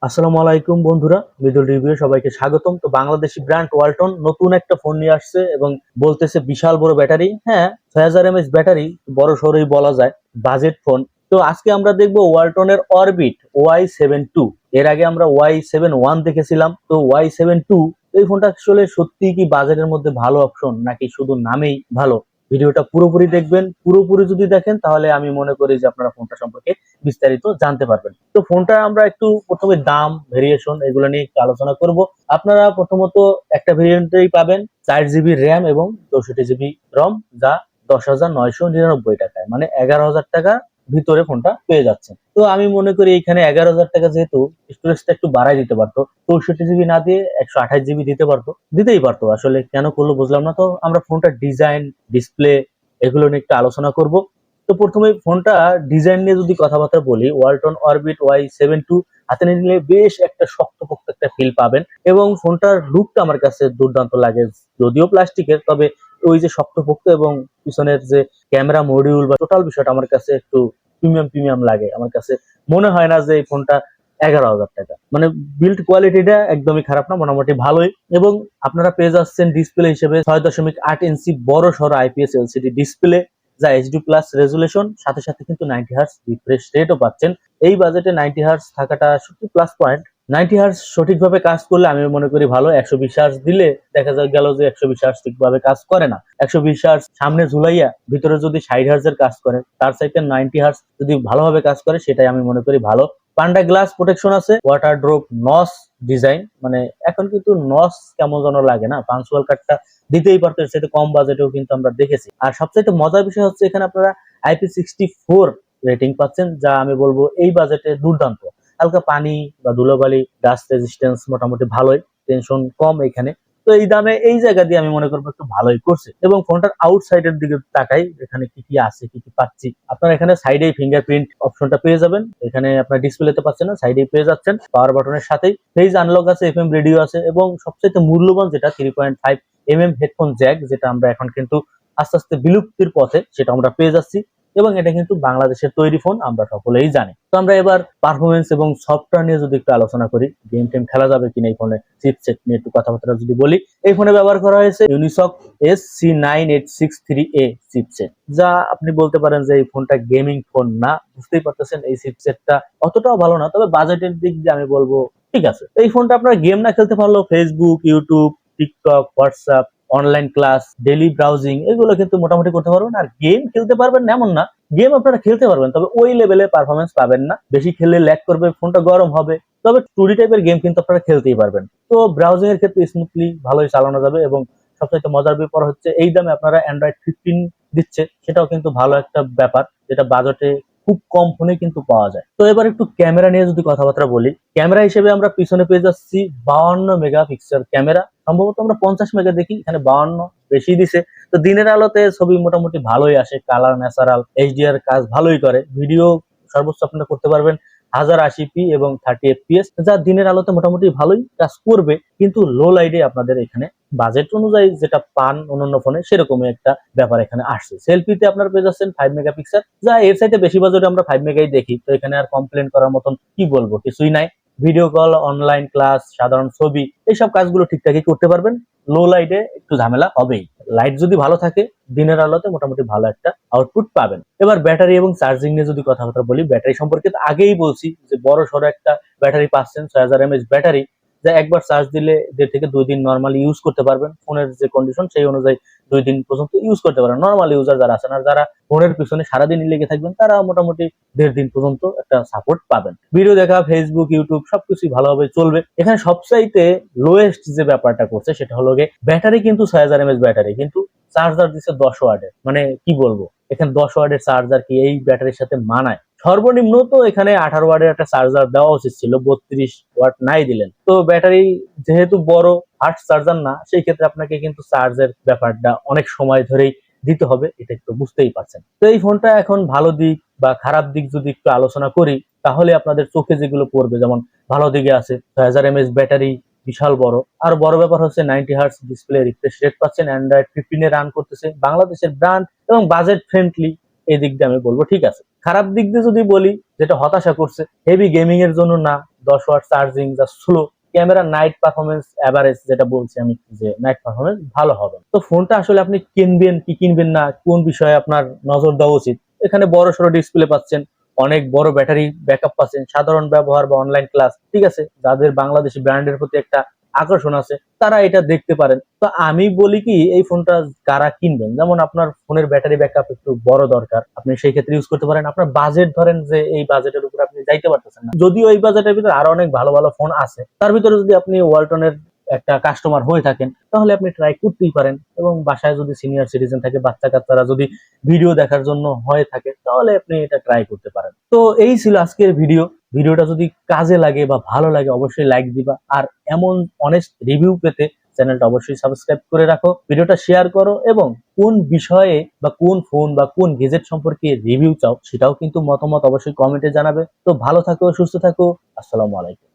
আসসালামু আলাইকুম বন্ধুরা, মিডল রিভিউ সবাইকে স্বাগতম। তো বাংলাদেশি ব্র্যান্ড ওয়ালটন নতুন একটা ফোন নিয়ে আসছে এবং বলতেছে বিশাল বড় ব্যাটারি। হ্যাঁ, 6000 mAh ব্যাটারি, বড় সড়ই বলা যায়, বাজেট ফোন। তো আজকে আমরা দেখবো ওয়ালটনের অরবিট Y72। এর আগে আমরা Y71 দেখেছিলাম, তো Y72 এই ফোনটা আসলে সত্যি কি বাজেটের মধ্যে ভালো অপশন নাকি শুধু নামেই ভালো? ভিডিওটা পুরোপুরি দেখবেন। পুরোপুরি যদি দেখেন তাহলে আমি মনে করি যে আপনারা ফোনটা সম্পর্কে বিস্তারিত জানতে পারবেন। তো ফোনটা আমরা একটু প্রথমে দাম, ভেরিয়েশন এগুলো নিয়ে একটু আলোচনা করব। আপনারা প্রথমত একটা ভেরিয়েন্টেই পাবেন 4 GB র্যাম এবং 64 GB রম, যা 10,999 টাকায়, মানে 11,000 টাকা ভিতরে ফোনটা পেয়ে যাচ্ছেন। তো আমি মনে করি এখানে 11,000 টাকা যেহেতু, স্টোরেজটা একটু বাড়াই দিতে পারতো, 64 GB না দিয়ে 128 GB দিতে পারতো, দিতেই পারতো। আসলে কেন করলো বুঝলাম না। তো আমরা ফোনটা ডিজাইন, ডিসপ্লে এগুলো নিয়ে একটু আলোচনা করব। তো প্রথমে ফোনটা ডিজাইন নিয়ে যদি কথাবার্তা বলি, ওয়ালটন অরবিট Y72 হাতে নিলে বেশ একটা শক্তপোক্ত একটা ফিল পাবেন এবং ফোনটার লুকটা আমার কাছে দুর্দান্ত লাগে। যদিও প্লাস্টিকের, তবে ওই যে শক্তপোক্ত এবং পিছনের যে ক্যামেরা মডিউল বা টোটাল বিষয়টা আমার কাছে একটু প্রিমিয়াম প্রিমিয়াম লাগে। আমার কাছে মনে হয় না যে এই ফোনটা 11,000 টাকা, মানে বিল্ড কোয়ালিটিটা একদমই খারাপ না, মোটামুটি ভালোই। এবং আপনারা পেয়ে যাচ্ছেন ডিসপ্লে হিসেবে 6.8 ইঞ্চি বড় সড়ো IPS LCD ডিসপ্লে, যা HD প্লাস রেজুলেশন, সাথে সাথে কিন্তু 90 হার্জ রিফ্রেশ রেটও পাচ্ছেন। এই বাজেটে 90 হার্জ থাকাটা সত্যি প্লাস পয়েন্ট। 90 হার্জ সঠিকভাবে কাজ করলে আমি মনে করি ভালো। 120 হার্জ দিলে দেখা গেল যে 120 হার্জ ঠিকভাবে কাজ করে না। 120 হার্জ সামনে ঝুলাইয়া ভিতরে যদি 60 হার্জের কাজ করে, তার সাইডে 90 হার্জ যদি ভালোভাবে কাজ করে, সেটাই আমি মনে করি ভালো। পান্ডা গ্লাস প্রোটেকশন আছে, ওয়াটার ড্রপ নস ডিজাইন, মানে এখন কিন্তু নস কেমন যেন লাগে না, পাঞ্চুয়াল কাটটা দিতেই পারতো, সেটা কম বাজেটেও কিন্তু আমরা দেখেছি। আর সবচেয়ে মজার বিষয় হচ্ছে এখানে আপনারা IP64 রেটিং পাচ্ছেন, যা আমি বলবো এই বাজেটে দুর্দান্ত। হালকা পানি বা ধুলোবালি, ডাস্ট রেজিস্ট্যান্স মোটামুটি ভালোই, টেনশন কম এখানে। তো এই দামে এই জায়গা দিয়ে আমি মনে করবো একটু ভালোই করছে। এবং ফোনটার আউটসাইডের দিকে তাকাই, এখানে কি কি আছে, কি কি পাচ্ছি। আপনারা এখানে সাইডে ফিঙ্গারপ্রিন্ট অপশনটা পেয়ে যাবেন। এখানে আপনার ডিসপ্লেতে পাচ্ছেন না, সাইডে পেয়ে যাচ্ছেন। পাওয়ার বাটনের সাথেই ফেজ আনলক আছে, FM রেডিও আছে এবং সবচেয়ে মূল্যবান যেটা 3.5mm হেডফোন জ্যাক, যেটা আমরা এখন কিন্তু আস্তে আস্তে বিলুপ্তির পথে, সেটা আমরা পেয়ে যাচ্ছি। এবং এটা কিন্তু বাংলাদেশের তৈরি ফোন, আমরা সকলেই জানি। তো আমরা এবার পারফরমেন্স এবং সফটওয়্যার নিয়ে যদি একটু আলোচনা করি, গেম টেম খেলা যাবে কিনা এই ফোনে, চিপসেট নিয়ে একটু কথাবার্তা যদি বলি। এই ফোনে ব্যবহার করা হয়েছে ইউনিসক SC9863A চিপসেট, যা আপনি বলতে পারেন যে এই ফোনটা গেমিং ফোন না। বুঝতেই পারতেছেন এই চিপসেটটা অতটাও ভালো না, তবে বাজেটের দিক দিয়ে আমি বলবো ঠিক আছে। এই ফোনটা আপনার গেম না খেলতে পারলেও Facebook, YouTube, TikTok, WhatsApp, online class, daily browsing এগুলো কিন্তু মোটামুটি করতে পারবেন। আর গেম খেলতে পারবেন না এমন না, গেম আপনারা খেলতে পারবেন, তবে ওই লেভেলে পারফরমেন্স পাবেন না। বেশি খেললে ল্যাগ করবে, ফোনটা গরম হবে। তবে 2D টাইপের গেম কিন্তু আপনারা খেলতেই পারবেন। তো ব্রাউজিং এর ক্ষেত্রে স্মুথলি ভালোই চালানো যাবে। এবং সবচেয়ে মজার ব্যাপার হচ্ছে এই দামে আপনারা অ্যান্ড্রয়েড 15 দিচ্ছে, সেটাও কিন্তু ভালো একটা ব্যাপার, যেটা বাজেটে খুব কম ফোনে কিন্তু পাওয়া যায়। তো এবার একটু ক্যামেরা নিয়ে যদি কথাবার্তা বলি, ক্যামেরা হিসেবে আমরা পিছনে পেয়ে যাচ্ছি 52 মেগাপিক্সেল ক্যামেরা। সম্ভবত আমরা 50 মেগা দেখি, এখানে 52 বেশি দিছে। তো দিনের আলোতে ছবি মোটামুটি ভালোই আসে, কালার ন্যাচারাল, HDR কাজ ভালোই করে। ভিডিও সর্বোচ্চ আপনারা করতে পারবেন 1080p এবং 30 fps, যা দিনের আলোতে মোটামুটি ভালোই কাজ করবে। কিন্তু লো লাইটে আপনাদের এখানে বাজেট অনুযায়ী যেটা পান অন্যান্য ফোনে, সেরকমই একটা ব্যাপার এখানে আসছে। সেলফিতে আপনার পেয়ে যাচ্ছেন 5 মেগাপিক্সেল, যা এর সাইডে বেশি বাজেটে আমরা 5 মেগাই দেখি। তো এখানে আর কমপ্লেন করার মতন কি বলবো, কিছুই নাই। ভিডিও কল, অনলাইন ক্লাস, সাধারণ ছবি, এইসব কাজগুলো ঠিকঠাকই করতে পারবেন। লো লাইটে একটু ঝামেলা হবেই। লাইট যদি ভালো থাকে, দিনের আলোতে মোটামুটি ভালো একটা আউটপুট পাবেন। এবার ব্যাটারি এবং চার্জিং নিয়ে যদি কথাবার্তা বলি, ব্যাটারি সম্পর্কে তো আগেই বলছি যে বড় সড়ো একটা ব্যাটারি পাচ্ছেন, 6000 mAh ব্যাটারি, যা একবার চার্জ দিলে 1.5 থেকে 2 দিন নর্মালি ইউজ করতে পারবেন। ফোনের যে কন্ডিশন সেই অনুযায়ী 2 দিন পর্যন্ত ইউজ করতে পারেন নর্মাল ইউজার যারা আছেন। আর যারা ফোনের পিছনে সারাদিন লেগে থাকবেন, তারা মোটামুটি 1.5 দিন পর্যন্ত একটা সাপোর্ট পাবেন। ভিডিও দেখা, ফেসবুক, ইউটিউব সবকিছু ভালোভাবে চলবে। এখানে সবচাইতে লোয়েস্ট যে ব্যাপারটা করছে সেটা হলো গিয়ে ব্যাটারি, কিন্তু 6000 mAh ব্যাটারি, কিন্তু চার্জার দিচ্ছে 10 ওয়াটের। মানে কি বলবো, এখানে 10 ওয়াটের চার্জার কি এই ব্যাটারির সাথে মানায়? সর্বনিম্ন তো এখানে 18 ওয়াটের একটা চার্জার দেওয়া উচিত ছিল, 32 ওয়াট নাই দিলেন। তো ব্যাটারি যেহেতু বড়, ফাস্ট চার্জার না, সেই ক্ষেত্রে আপনাকে কিন্তু চার্জের ব্যাপারটা অনেক সময় ধরেই দিতে হবে, এটা একটু বুঝতেই পারছেন। তো এই ফোনটা এখন ভালো দিক বা খারাপ দিক যদি একটু আলোচনা করি, তাহলে আপনাদের চোখে যেগুলো পড়বে, যেমন ভালো দিকে আছে 6000 mAh ব্যাটারি, বিশাল বড়। আর বড় ব্যাপার হচ্ছে 90 হার্জ ডিসপ্লে রিফ্রেশ রেট পাচ্ছেন, অ্যান্ড্রয়েড 15 রান করতেছে, বাংলাদেশের ব্র্যান্ড এবং বাজেট ফ্রেন্ডলি। এই দিক দিয়ে আমি বলবো ঠিক আছে। খারাপ দিক দিয়ে যদি বলি, যেটা হতাশা করছে, হেভি গেমিং এর জন্য না, 10 ওয়াট চার্জিং, যা slow camera, night performance average, যেটা বলছি আমি যে নাইট পারফরমেন্স ভালো হবে। তো ফোনটা আসলে আপনি কিনবেন কি কিনবেন না, কোন বিষয়ে আপনার নজর দেওয়া উচিত, এখানে বড় সড়ো ডিসপ্লে পাচ্ছেন, অনেক বড় ব্যাটারি ব্যাকআপ পাচ্ছেন, সাধারণ ব্যবহার বা অনলাইন ক্লাস, ঠিক আছে, যাদের বাংলাদেশি ব্র্যান্ডের প্রতি একটা আকর্ষণ আছে তারা এটা দেখতে পারেন। তো আমি বলি কি, এই ফোনটা কারা কিনবেন, যেমন আপনার ফোনের ব্যাটারি ব্যাকআপ একটু বড় দরকার, আপনি সেই ক্ষেত্রে ইউজ করতে পারেন। আপনার বাজেট ধরেন যে এই বাজেটের উপর আপনি যাইতে পারতেছেন না, যদিও এই বাজেটের ভিতরে আরো অনেক ভালো ভালো ফোন আছে, তার ভিতরে যদি আপনি ওয়ালটনের একটা কাস্টমার হয়ে থাকেন তাহলে আপনি ট্রাই করতেই পারেন। এবং বাসায় যদি সিনিয়র সিটিজেন থাকে, বাচ্চা কাচ্চারা যদি ভিডিও দেখার জন্য হয়ে থাকে, তাহলে আপনি এটা ট্রাই করতে পারেন। তো এই ছিল আজকের ভিডিওটা যদি কাজে লাগে বা ভালো লাগে অবশ্যই লাইক দিবা, আর এমন অনেস্ট রিভিউ পেতে চ্যানেলটা অবশ্যই সাবস্ক্রাইব করে রাখো, ভিডিওটা শেয়ার করো, এবং কোন বিষয়ে বা কোন ফোন বা কোন গেজেট সম্পর্কে রিভিউ চাও সেটাও কিন্তু মতামত অবশ্যই কমেন্টে জানাবে। তো ভালো থাকো, সুস্থ থাকো, আসসালামু আলাইকুম।